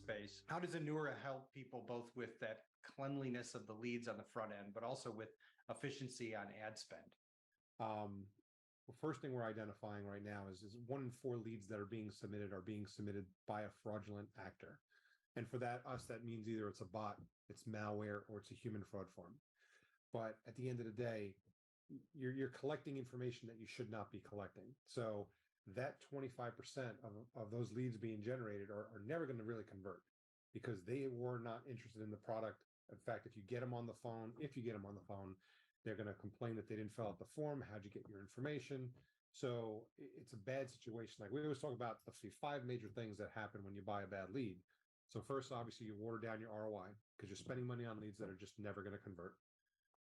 space. How does Anura help people both with that cleanliness of the leads on the front end, but also with efficiency on ad spend? Well, first thing we're identifying right now is 1 in 4 leads that are being submitted by a fraudulent actor. And for that means either it's a bot, it's malware, or it's a human fraud form. But at the end of the day, you're collecting information that you should not be collecting. So that 25% of those leads being generated are never going to really convert because they were not interested in the product. In fact, if you get them on the phone, they're going to complain that they didn't fill out the form. How'd you get your information? So it's a bad situation. Like we always talk about, let's see, 5 major things that happen when you buy a bad lead. So first, obviously, you water down your ROI because you're spending money on leads that are just never going to convert.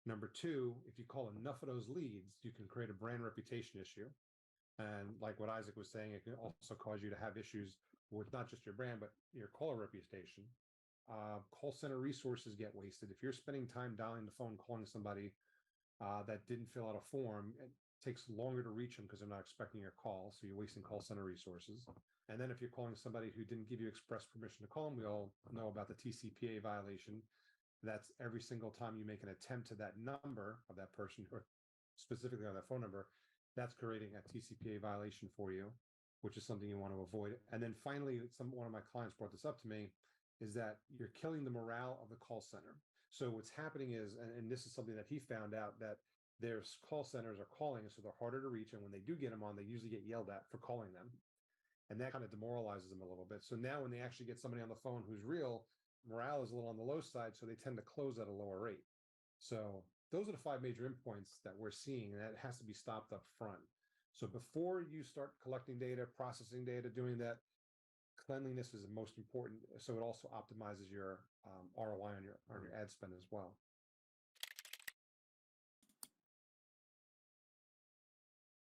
Number 2, if you call enough of those leads, you can create a brand reputation issue. And like what Isaac was saying, it can also cause you to have issues with not just your brand, but your caller reputation. Call center resources get wasted. If you're spending time dialing the phone, calling somebody that didn't fill out a form, it takes longer to reach them because they're not expecting your call. So you're wasting call center resources. And then if you're calling somebody who didn't give you express permission to call them, we all know about the TCPA violation. That's every single time you make an attempt to that number of that person, or specifically on that phone number, that's creating a TCPA violation for you, which is something you want to avoid. And then finally, one of my clients brought this up to me, is that you're killing the morale of the call center. So what's happening is, and this is something that he found out, that their call centers are calling, so they're harder to reach. And when they do get them on, they usually get yelled at for calling them. And that kind of demoralizes them a little bit. So now when they actually get somebody on the phone who's real, morale is a little on the low side, so they tend to close at a lower rate. So those are the 5 major endpoints that we're seeing, and that has to be stopped up front. So before you start collecting data, processing data, doing that, cleanliness is the most important. So it also optimizes your ROI on your ad spend as well.